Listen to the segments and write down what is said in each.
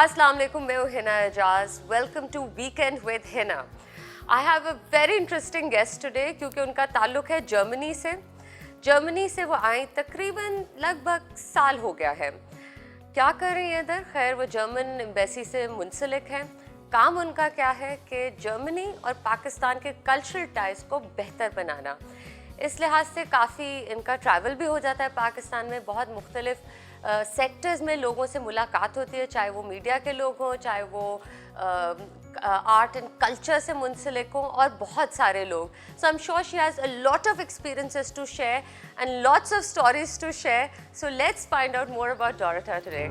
Assalamu alaikum, मैं हूँ Hina Aijaz. Welcome to Weekend with Hina. I have a very interesting guest today क्योंकि उनका ताल्लुक है जर्मनी से. जर्मनी से वो आई तकरीबन लगभग साल हो गया है. क्या कर रही हैं इधर? खैर वो जर्मन एम्बेसी से मुंसलिक हैं. काम उनका क्या है कि जर्मनी और पाकिस्तान के कल्चरल टाइज को बेहतर बनाना. इस लिहाज से काफ़ी इनका ट्रैवल भी हो जाता है पाकिस्तान में. बहुत मुख्तलिफ सेक्टर्स में लोगों से मुलाकात होती है, चाहे वो मीडिया के लोग हों, चाहे वो आर्ट एंड कल्चर से मुंसलिक हों और बहुत सारे लोग. So I am sure she has a lot of experiences to share and lots of stories to share. So let's find out more about Dorika today.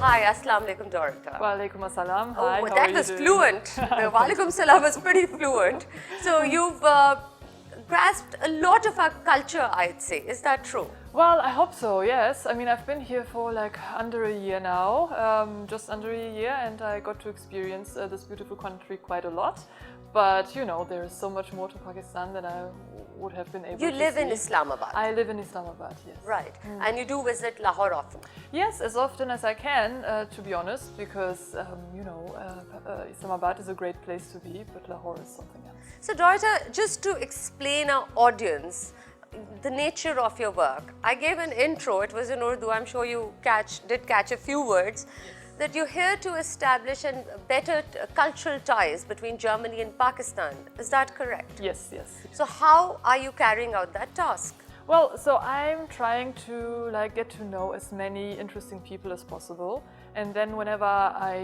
Hi, Assalamu alaikum, Dorinka. Walaikum assalam. Hi, Oh, how that are was you doing? fluent. The Walaikum salam was pretty fluent. So you've grasped a lot of our culture, I'd say. Is that true? Well, I hope so, yes. I mean, I've been here for like under a year now, just under a year, and I got to experience this beautiful country quite a lot. But, you know, there is so much more to Pakistan than I would have been able to see. You live in Islamabad. I live in Islamabad, yes. Right. And you do visit Lahore often. Yes, as often as I can, to be honest, because, you know, Islamabad is a great place to be, but Lahore is something else. So, Dorita, just to explain our audience the nature of your work, I gave an intro. It was in Urdu. I'm sure you did catch a few words. Yes. That you're here to establish better cultural ties between Germany and Pakistan. Is that correct? Yes, yes. So how are you carrying out that task? Well, so I'm trying to like get to know as many interesting people as possible, and then whenever I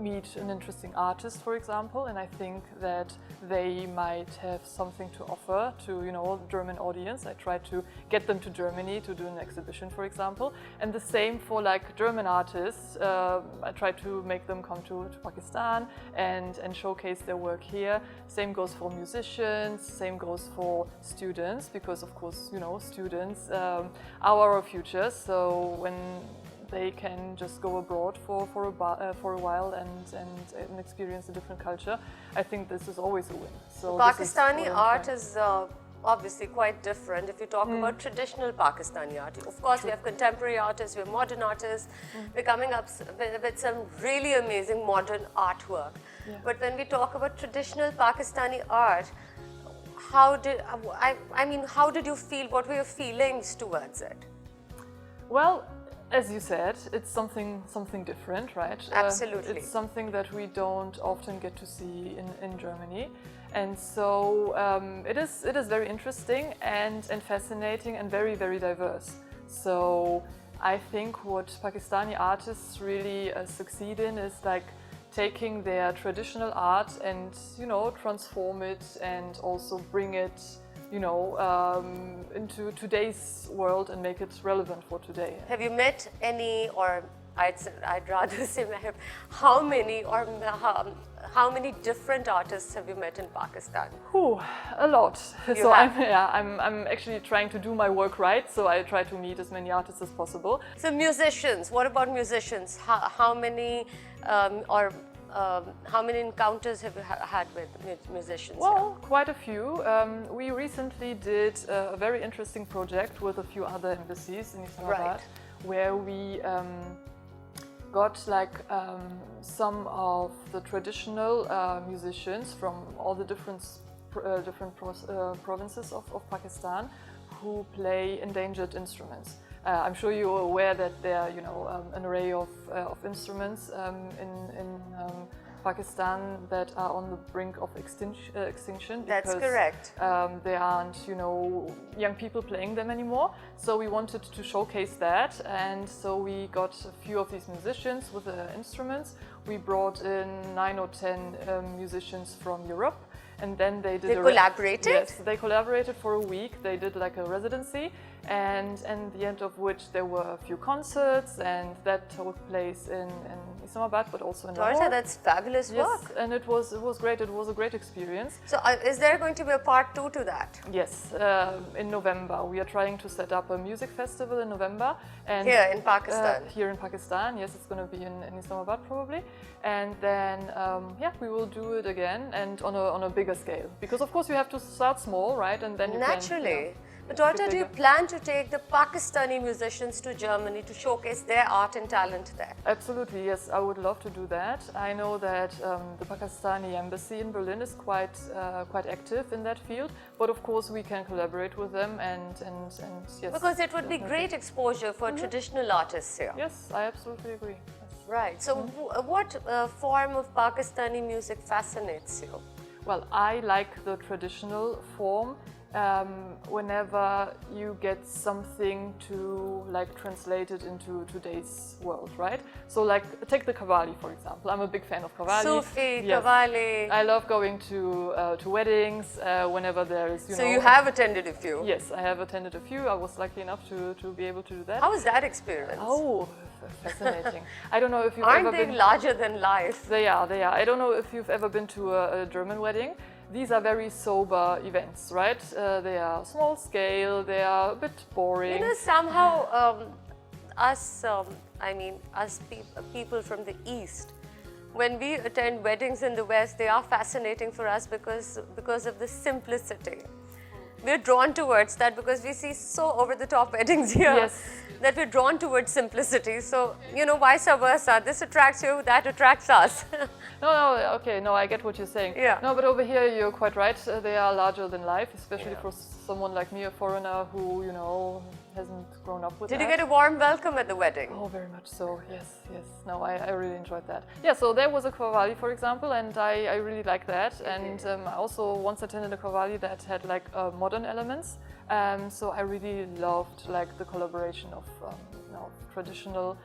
meet an interesting artist, for example, and I think that they might have something to offer to, you know, the German audience, I try to get them to Germany to do an exhibition, for example. And the same for like German artists, I try to make them come to Pakistan and showcase their work here. Same goes for musicians, same goes for students, because of course, you know, students are our future. So when they can just go abroad for a while and experience a different culture, I think this is always a win. So Pakistani art is obviously quite different. If you talk about traditional Pakistani art, of course we have contemporary artists, we have modern artists. We're coming up with some really amazing modern artwork. Yeah. But when we talk about traditional Pakistani art, how did you feel? What were your feelings towards it? Well, as you said, it's something different, right? Absolutely. It's something that we don't often get to see in Germany, and so it is very interesting and fascinating and very, very diverse. So I think what Pakistani artists really succeed in is like taking their traditional art and, you know, transform it and also bring it, you know, into today's world and make it relevant for today. Have you met any, or I'd rather say, how many different artists have you met in Pakistan? A lot. So I'm actually trying to do my work right. So I try to meet as many artists as possible. So musicians, what about musicians? How many how many encounters have you had with musicians? Well, quite a few. We recently did a very interesting project with a few other embassies in Islamabad, where we got like some of the traditional musicians from all the different provinces of Pakistan who play endangered instruments. I'm sure you're aware that there are, you know, an array of instruments in Pakistan that are on the brink of extinction. That's correct. There aren't, you know, young people playing them anymore. So we wanted to showcase that, and so we got a few of these musicians with the instruments. We brought in 9 or 10 musicians from Europe. And then they did collaborated? Yes, they collaborated for a week. They did like a residency, and the end of which there were a few concerts, and that took place in Islamabad, but also in Lahore. Dorinka, that's fabulous Yes, work. and it was great. It was a great experience. So is there going to be a part 2 to that? Yes, in November we are trying to set up a music festival in November, and Here in Pakistan? Here in Pakistan, yes, it's going to be in Islamabad probably, and then yeah, we will do it again and on a bigger scale, because of course you have to start small, right, and then you Naturally. can, But Dorinka, do you plan to take the Pakistani musicians to Germany to showcase their art and talent there? Absolutely, yes, I would love to do that. I know that the Pakistani embassy in Berlin is quite active in that field, but of course we can collaborate with them and yes. Because it would be great exposure for traditional artists here. Yes, I absolutely agree. Yes. Right. So what form of Pakistani music fascinates you? Well, I like the traditional form. Whenever you get something to like translate it into today's world, right? So like take the Qawwali for example. I'm a big fan of Qawwali. Sufi, Yes. Qawwali. I love going to weddings whenever there is, So you have attended a few? Yes, I have attended a few. I was lucky enough to be able to do that. How was that experience? Oh, fascinating. I don't know if you've Aren't ever they been... larger than life? They are. I don't know if you've ever been to a German wedding. These are very sober events, right? They are small scale, they are a bit boring. You know, somehow us people from the East, when we attend weddings in the West, they are fascinating for us because of the simplicity. We're drawn towards that because we see so over-the-top weddings here. Yes. That we're drawn towards simplicity. So, you know, vice versa. This attracts you, that attracts us. No, okay, no, I get what you're saying. Yeah. No, but over here you're quite right. They are larger than life, especially Yeah. for someone like me, a foreigner who, you know, hasn't grown up with Did that. you get a warm welcome at the wedding? Oh, very much so, yes. No, I really enjoyed that. Yeah, so there was a Qawwali, for example, and I really like that. And I also once attended a Qawwali that had like modern elements. So I really loved like the collaboration of you know, traditional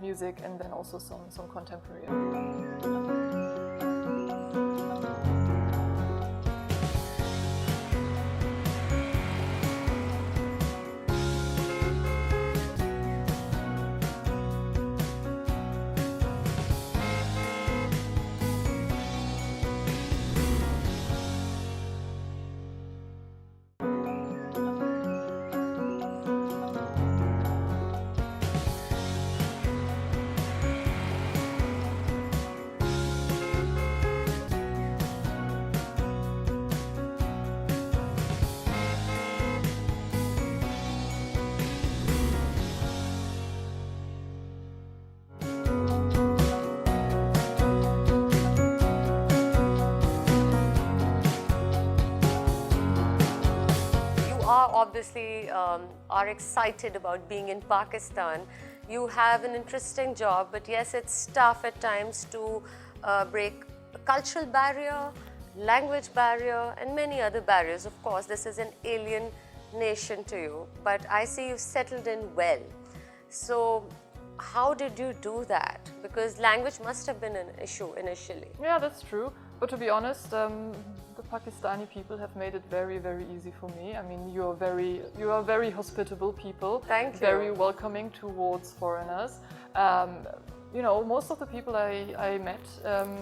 music and then also some contemporary. Obviously are excited about being in Pakistan. You have an interesting job, but yes, it's tough at times to break a cultural barrier, language barrier, and many other barriers. Of course, this is an alien nation to you, but I see you've settled in well. So how did you do that? Because language must have been an issue initially. Yeah, that's true. But to be honest, the Pakistani people have made it very, very easy for me. I mean, you are very hospitable people. Thank you. Very welcoming towards foreigners. You know, most of the people I met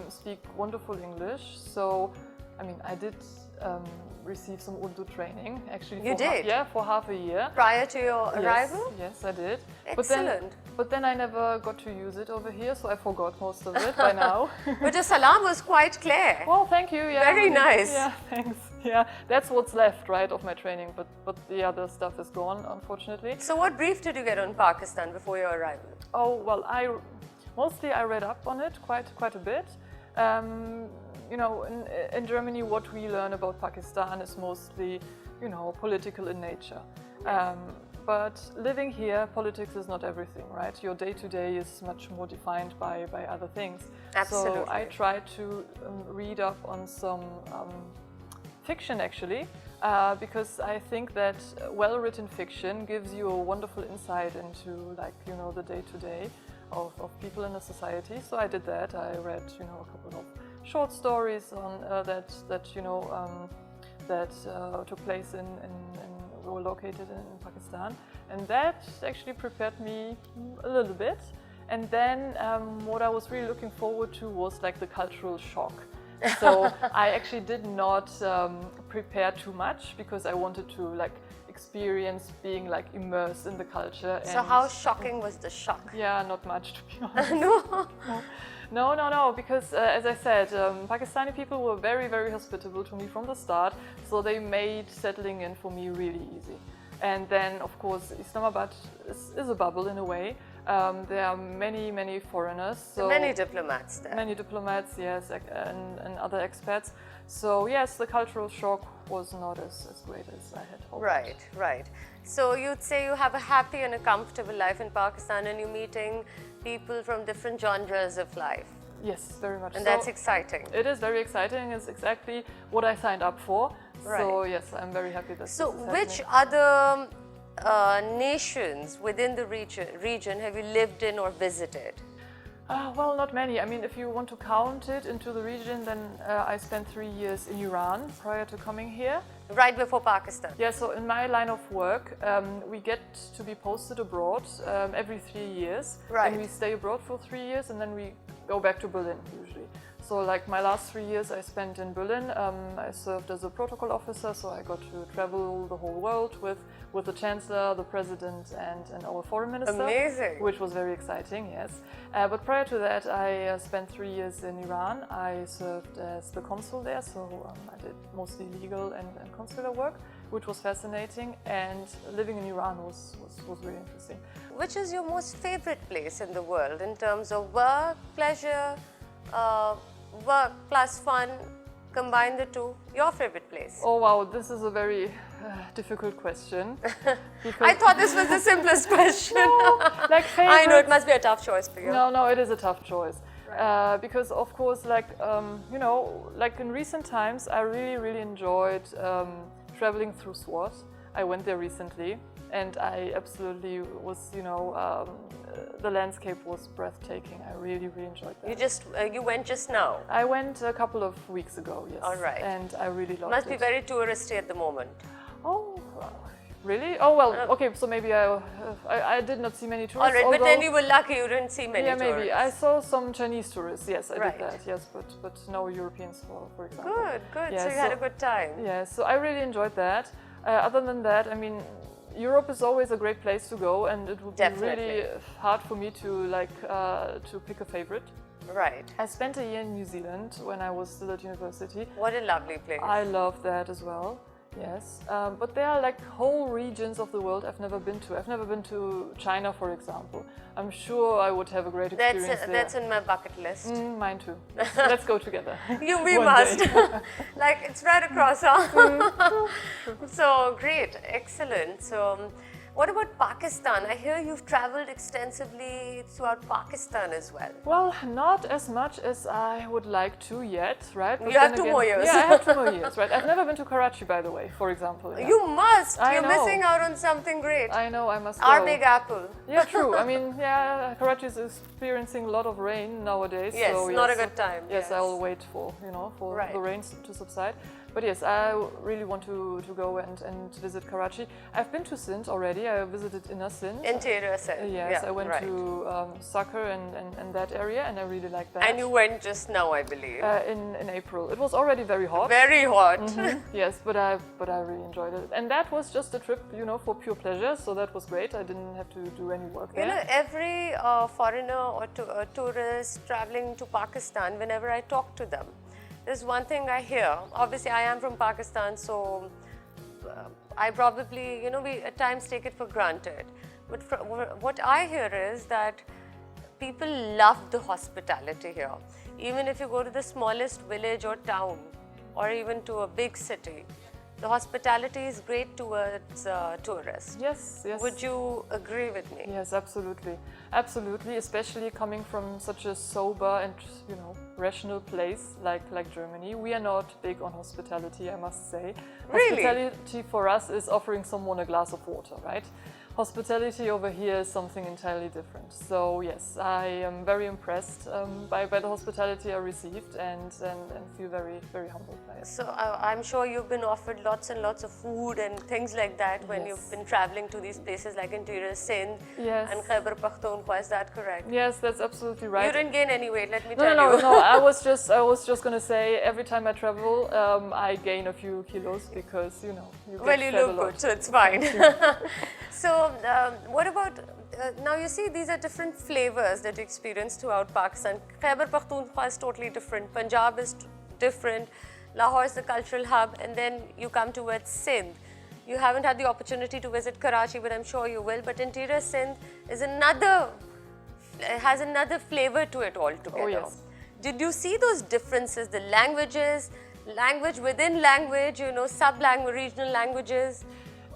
speak wonderful English. So, I mean, I did receive some Urdu training actually. You did? Yeah, for half a year. Prior to your arrival? Yes, I did. Excellent. But then I never got to use it over here, so I forgot most of it by now. But your salam was quite clear. Well, thank you. Yeah, Very nice. Yeah, thanks. Yeah, that's what's left, right, of my training. But the other stuff is gone, unfortunately. So what brief did you get on Pakistan before your arrival? Oh well, I read up on it quite a bit. You know, in Germany, what we learn about Pakistan is mostly, you know, political in nature. But living here, politics is not everything, right? Your day-to-day is much more defined by other things. Absolutely. So I tried to read up on some fiction, actually, because I think that well-written fiction gives you a wonderful insight into, like, you know, the day-to-day of people in a society. So I did that. I read, you know, a couple of short stories on that you know that took place in were located in Pakistan, and that actually prepared me a little bit. And then what I was really looking forward to was like the cultural shock. So I actually did not prepare too much because I wanted to like experience being like immersed in the culture. So how shocking was the shock? Yeah, not much, to be honest. No. No, because as I said, Pakistani people were very, very hospitable to me from the start, so they made settling in for me really easy. And then, of course, Islamabad is a bubble in a way. There are many, many foreigners. So many diplomats there. Many diplomats, yes, and other expats. So yes, the cultural shock was not as great as I had hoped. Right. So you'd say you have a happy and a comfortable life in Pakistan, and you're meeting people from different genres of life. Yes, very much. And that's exciting. It is very exciting. It's exactly what I signed up for. Right. So yes, I'm very happy that. So this is which happening. other nations within the region have you lived in or visited? Well, not many. I mean, if you want to count it into the region, then I spent 3 years in Iran prior to coming here. Right before Pakistan? Yeah, so in my line of work, we get to be posted abroad every 3 years. Right. And we stay abroad for 3 years and then we go back to Berlin usually. So like my last 3 years I spent in Berlin. I served as a protocol officer, so I got to travel the whole world with the Chancellor, the President and our Foreign Minister. Amazing. Which was very exciting, yes. But prior to that I spent 3 years in Iran. I served as the consul there, so I did mostly legal and consular work, which was fascinating, and living in Iran was really interesting. Which is your most favorite place in the world in terms of work, pleasure, work plus fun, combine the two? Your favorite place? Oh wow, this is a very difficult question. I thought this was the simplest question. No, like favorite, I know it must be a tough choice for you. No, it is a tough choice. Right. Because of course, like you know, like in recent times, I really enjoyed traveling through Swat. I went there recently, and I absolutely was, you know, the landscape was breathtaking. I really enjoyed that. You went just now? I went a couple of weeks ago, yes. All right. And I really loved it. Must be very touristy at the moment. Oh, really? Oh well, okay. So maybe I did not see many tourists. All right, but then you were lucky you didn't see many tourists. Yeah, maybe. I saw some Chinese tourists. Yes, I Right. did that. Yes, but no Europeans, for example. Good. Yeah, so you had a good time. Yeah, so I really enjoyed that. Other than that, I mean, Europe is always a great place to go, and it would Definitely. be really hard for me to to pick a favorite. Right. I spent a year in New Zealand when I was still at university. What a lovely place. I love that as well. Yes, but there are like whole regions of the world I've never been to. I've never been to China, for example. I'm sure I would have a great experience there. That's in my bucket list. Mine too. Let's go together. We must. Like it's right across. Huh? So great, excellent. So what about Pakistan? I hear you've traveled extensively throughout Pakistan as well. Well, not as much as I would like to yet, right? But You have then 2 more years. Yeah, I have 2 more years, right? I've never been to Karachi, by the way, for example. Yeah. You must. I You're know. missing out on something great. I know, I must Our go. Big Apple. Yeah, true. I mean, yeah, Karachi is experiencing a lot of rain nowadays. Yes, so not a good time. Yes, I'll wait for Right. the rains to subside. But yes, I really want to go and visit Karachi. I've been to Sindh already. I visited inner Sindh. Interior Sindh. Yes, Yeah, I went right. to Sakar and that area, and I really liked that. And you went just now, I believe. In April. It was already very hot. Very hot. Yes, but I really enjoyed it. And that was just a trip, you know, for pure pleasure. So that was great. I didn't have to do any work there. You know, every foreigner or tourist traveling to Pakistan, whenever I talk to them, there's one thing I hear. Obviously, I am from Pakistan, so I probably, you know, we at times take it for granted. But what I hear is that people love the hospitality here. Even if you go to the smallest village or town, or even to a big city, the hospitality is great towards tourists. Yes. Would you agree with me? Yes, absolutely. Absolutely, especially coming from such a sober and, you know, rational place like Germany. We are not big on hospitality, I must say. Really? Hospitality for us is offering someone a glass of water, right? hospitality over here is something entirely different. So yes, I am very impressed by the hospitality I received and feel very, very humbled by it. So I'm sure you've been offered lots and lots of food and things like that when you've been traveling to these places like interior Sindh and Khyber Pakhtunkhwa. Is that correct? Yes, that's absolutely right. You didn't gain any weight, let me tell you. No. I was just going to say every time I travel, I gain a few kilos because you get Well, you fed a look lot. good, so it's fine. So, what about now? You see, these are different flavors that you experience throughout Pakistan. Khyber Pakhtunkhwa is totally different. Punjab is different. Lahore is the cultural hub, and then you come towards Sindh. You haven't had the opportunity to visit Karachi, but I'm sure you will. But interior Sindh is has another flavor to it altogether. Oh yes. Did you see those differences? The languages, language within language, sub-language, regional languages.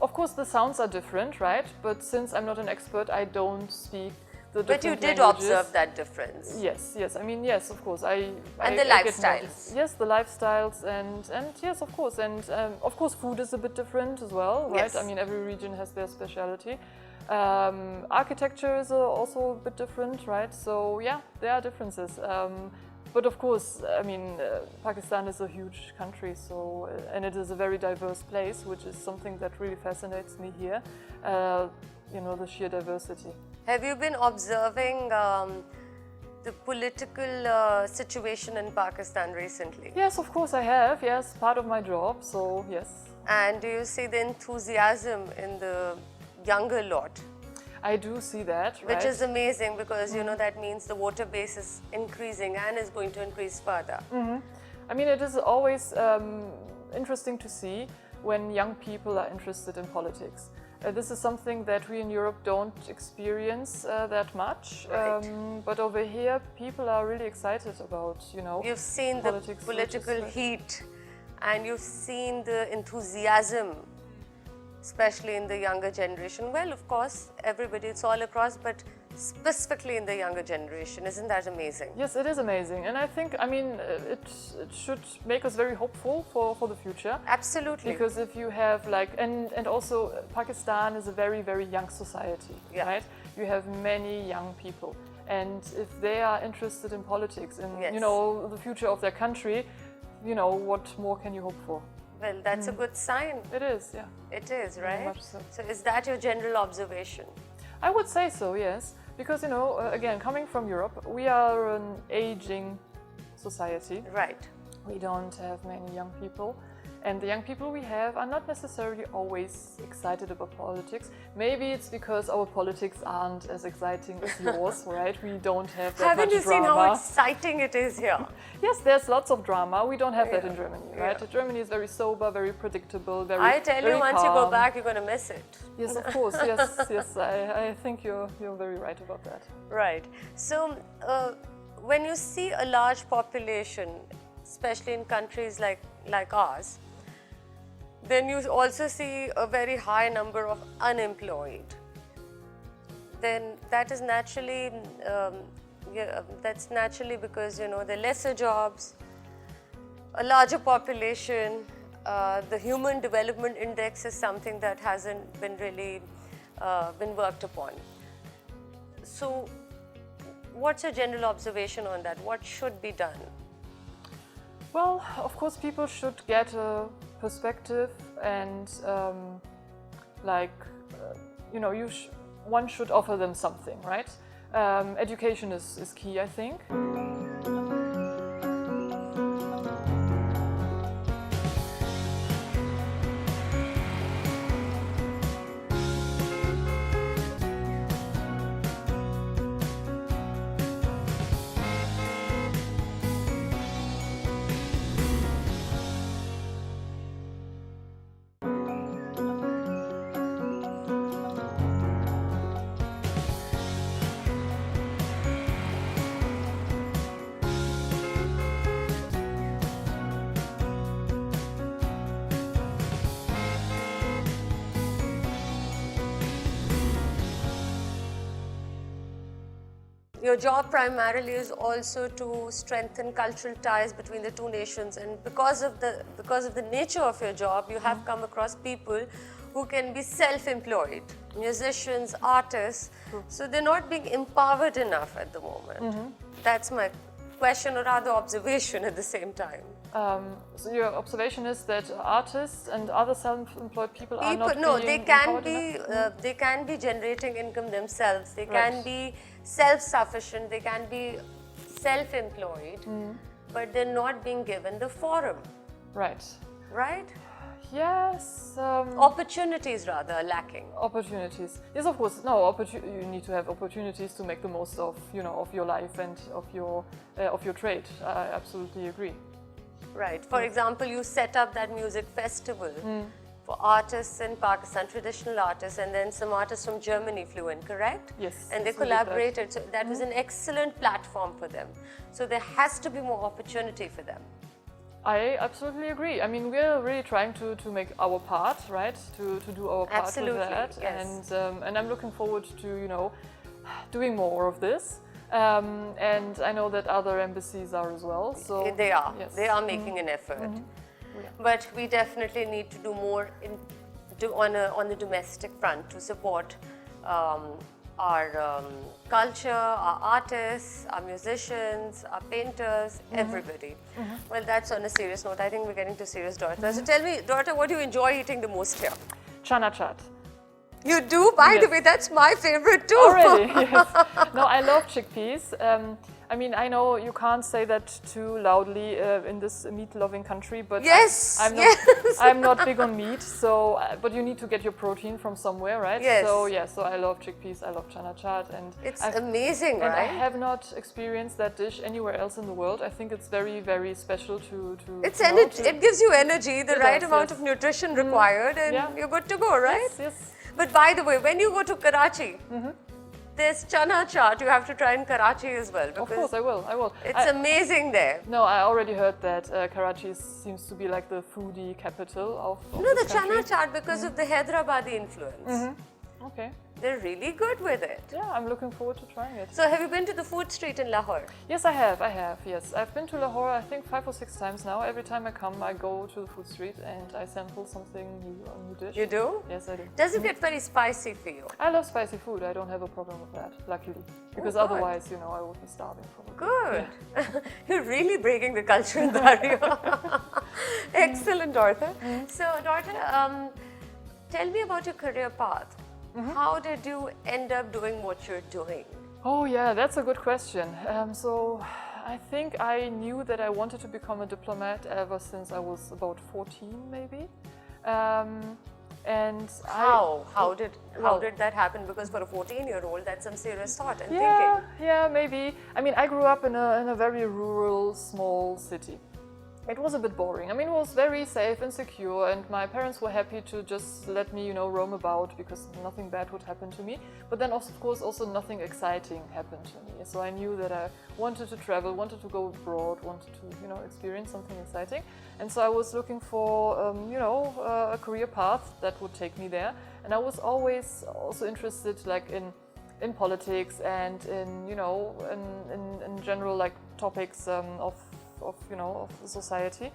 Of course, the sounds are different, right? But since I'm not an expert, I don't speak the different But you did languages. observe that difference. Yes. I mean, yes, of course. And the lifestyles. Yes, the lifestyles, and yes, of course, and of course, food is a bit different as well, right? Yes. I mean, every region has their speciality. Architecture is also a bit different, right? So yeah, there are differences. But of course, I mean, Pakistan is a huge country, so and it is a very diverse place, which is something that really fascinates me here. The sheer diversity. Have you been observing the political situation in Pakistan recently? Yes, of course I have. Yes, part of my job. So yes. And do you see the enthusiasm in the younger lot? I do see that, right? Which is amazing because that means the voter base is increasing and is going to increase further. I mean, it is always interesting to see when young people are interested in politics. This is something that we in Europe don't experience that much, Right. but over here people are really excited about, You've seen politics, the political which is- heat and you've seen the enthusiasm, especially in the younger generation. Well, of course, everybody, it's all across, but specifically in the younger generation. Isn't that amazing? Yes, it is amazing, and I think, it should make us very hopeful for the future. Absolutely. Because if you have and also Pakistan is a very, very young society, Yeah. right? You have many young people, and if they are interested in politics and Yes. the future of their country, what more can you hope for? Well, that's a good sign. It is, yeah. It is, right? much so. So is that your general observation? I would say so, yes. Because, again, coming from Europe, we are an aging society. Right. We don't have many young people. And the young people we have are not necessarily always excited about politics. Maybe it's because our politics aren't as exciting as yours, right? We don't have that Haven't much you seen how drama. exciting it is here? Yes, there's lots of drama. We don't have that Yeah. in Germany, right? Yeah. Germany is very sober, very predictable, very I tell you, very once you go calm. back, you're going to miss it. Yes, of course. Yes. I think you're very right about that. Right. So, when you see a large population, especially in countries like ours, then you also see a very high number of unemployed. Then that is naturally, that's naturally because there are lesser jobs, a larger population. The Human Development Index is something that hasn't been really been worked upon. So, what's your general observation on that? What should be done? Well, of course, people should get a perspective, and one should offer them something, right? Education is key, I think. Your job primarily is also to strengthen cultural ties between the two nations, and because of the nature of your job, you have come across people who can be self-employed, musicians, artists. So they're not being empowered enough at the moment. That's my question or rather observation at the same time. So your observation is that artists and other self-employed people are not No, being they can empowered be enough? they can be generating income themselves. They Right. can be self-sufficient. They can be self-employed, but they're not being given the forum, Right. right? Yes. Opportunities rather are lacking. Opportunities. Yes, of course. No, you need to have opportunities to make the most of of your life and of your trade. I absolutely agree. Right. For example, you set up that music festival for artists in Pakistan, traditional artists, and then some artists from Germany flew in, correct? Yes, And they yes, we did that. collaborated. So that was an excellent platform for them. So there has to be more opportunity for them. I absolutely agree. I mean, we're really trying to make our part, right? To do our part Absolutely, with that, yes. and I'm looking forward to doing more of this. And I know that other embassies are as well. So They are. yes. They are making an effort. Yeah. But we definitely need to do more on the domestic front to support our culture, our artists, our musicians, our painters, everybody. Well, that's on a serious note. I think we're getting to serious, Dorita. So tell me, Dorita, what do you enjoy eating the most here? Chana chaat. You do? By the Yes. way, that's my favorite too. Already, yes. No, I love chickpeas. I mean, I know you can't say that too loudly in this meat-loving country, but Yes, I'm not. yes. I'm not big on meat, so but you need to get your protein from somewhere, right? Yes. So yeah, so I love chickpeas. I love chana chaat, and It's amazing, and I right? have not experienced that dish anywhere else in the world. I think it's very, very special to. It's you know, energy. It gives you energy, the It right does, amount yes. of nutrition required, and Yeah. you're good to go, right? Yes, yes. But by the way, when you go to Karachi, there's chana chaat. You have to try in Karachi as well Of because course, I will. I will. it's amazing there. No, I already heard that Karachi seems to be like the foodie capital of No, the this chana country. chaat because of the Hyderabadi influence. Okay. They're really good with it. Yeah, I'm looking forward to trying it. So have you been to the food street in Lahore? Yes, I have. Yes, I've been to Lahore. I think 5 or 6 times now. Every time I come, I go to the food street and I sample something new, a new dish. You do? Yes, I do. Does it get very spicy for you? I love spicy food. I don't have a problem with that, luckily, because good. otherwise, I would be starving probably. Good. You're really breaking the culture in that area. Excellent, Dorotha. So, Dorotha, tell me about your career path. How did you end up doing what you're doing? Oh yeah, that's a good question. So I think I knew that I wanted to become a diplomat ever since I was about 14, maybe. And How did well- that happen? Because for a 14-year-old, that's some serious thought and Yeah, thinking. yeah, maybe. I mean, I grew up in a very rural, small city. It was a bit boring. I mean, it was very safe and secure, and my parents were happy to just let me, roam about because nothing bad would happen to me. But then, of course, also nothing exciting happened to me. So I knew that I wanted to travel, wanted to go abroad, wanted to, experience something exciting. And so I was looking for, a career path that would take me there. And I was always also interested, like in politics and in general, like topics of society,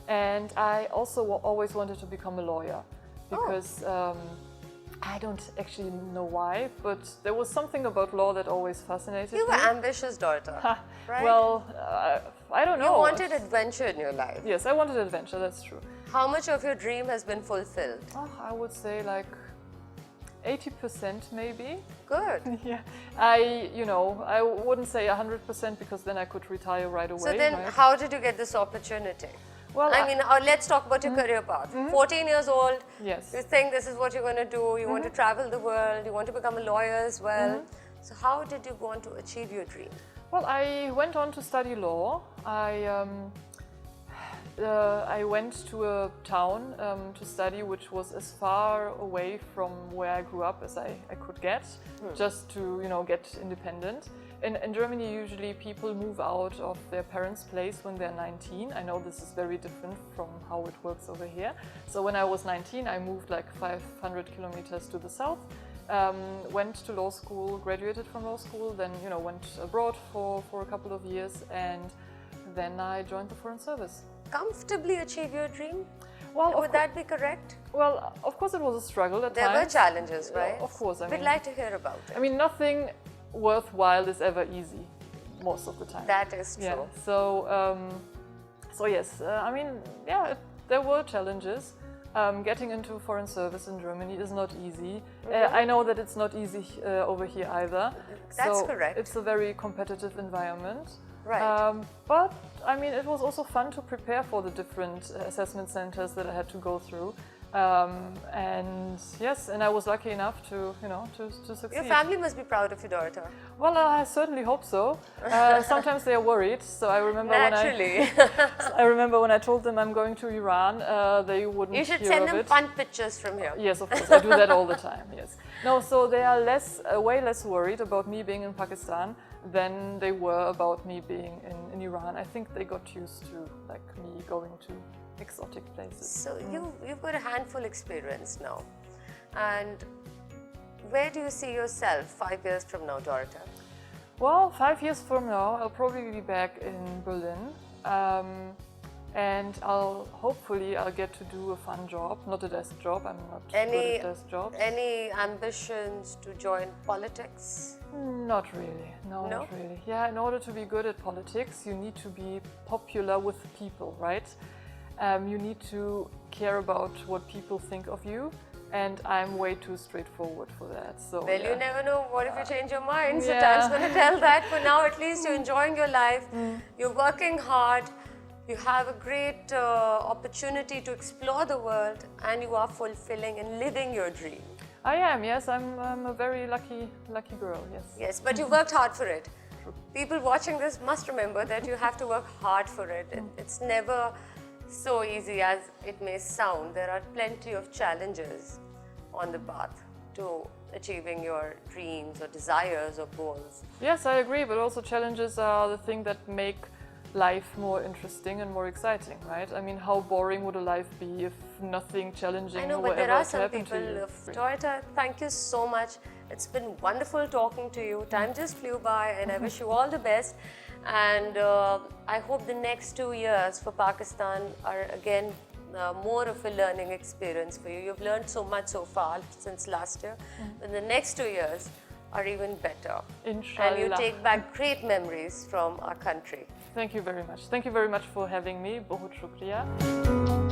and I also always wanted to become a lawyer because I don't actually know why, but there was something about law that always fascinated You me. were ambitious, daughter, right? Well, I don't know. You wanted adventure in your life. Yes, I wanted adventure. That's true. How much of your dream has been fulfilled? Oh, I would say like 80% maybe. Good. Yeah, I wouldn't say 100% because then I could retire right away. So then, right? how did you get this opportunity? Well, I mean, let's talk about your career path. 14 years old, yes. you think this is what you're going to do, you want to travel the world, you want to become a lawyer as well. So how did you want to achieve your dream? Well, I went on to study law. I went to a town to study which was as far away from where I grew up as I could get, just to get independent. In Germany, usually people move out of their parents' place when they're 19. I know this is very different from how it works over here. So when I was 19, I moved like 500 kilometers to the south, went to law school, graduated from law school, then went abroad for a couple of years, and then I joined the Foreign Service. Comfortably achieve your dream? Well, Would that be correct? Well, of course it was a struggle at There were times. challenges, right? Of course, I We'd mean, like to hear about it. I mean, nothing worthwhile is ever easy, most of the time. That is true. Yeah. So yes, I mean, yeah, there were challenges. Getting into foreign service in Germany is not easy. I know that it's not easy over here either. That's so correct. It's a very competitive environment. Right. But I mean, it was also fun to prepare for the different assessment centers that I had to go through. And yes, and I was lucky enough to, to succeed. Your family must be proud of your daughter. Well, I certainly hope so. Sometimes they are worried. So I remember Naturally. I remember when I told them I'm going to Iran, they wouldn't. You should hear send of them it. fun pictures from here. Yes, of course, I do that all the time. Yes. No, so they are way less worried about me being in Pakistan than they were about me being in Iran. I think they got used to me going to exotic places. So you've got a handful experience now. And where do you see yourself 5 years from now, Dorita? Well, 5 years from now, I'll probably be back in Berlin. And hopefully I'll get to do a fun job, not a desk job. I'm not good at desk jobs. Any ambitions to join politics? Not really, no, not really. Yeah, in order to be good at politics, you need to be popular with people, right? You need to care about what people think of you, and I'm way too straightforward for that. So, well, yeah. you never know. What if you change your mind? So Yeah. time's going to tell that. For now, at least you're enjoying your life. You're working hard. You have a great opportunity to explore the world, and you are fulfilling and living your dream. I am, yes. I'm a very lucky girl, yes. Yes, but you worked hard for it. People watching this must remember that you have to work hard for it. It's never so easy as it may sound. There are plenty of challenges on the path to achieving your dreams or desires or goals. Yes, I agree, but also challenges are the thing that make life more interesting and more exciting, right? I mean, how boring would a life be if nothing challenging I know, were but there ever are to some happen people. to you? Dorita, thank you so much. It's been wonderful talking to you. Time just flew by, and I wish you all the best. And I hope the next 2 years for Pakistan are again more of a learning experience for you. You've learned so much so far since last year. And the next 2 years are even better. Inshallah. And you take back great memories from our country. Thank you very much. Thank you very much for having me. Bahut shukriya.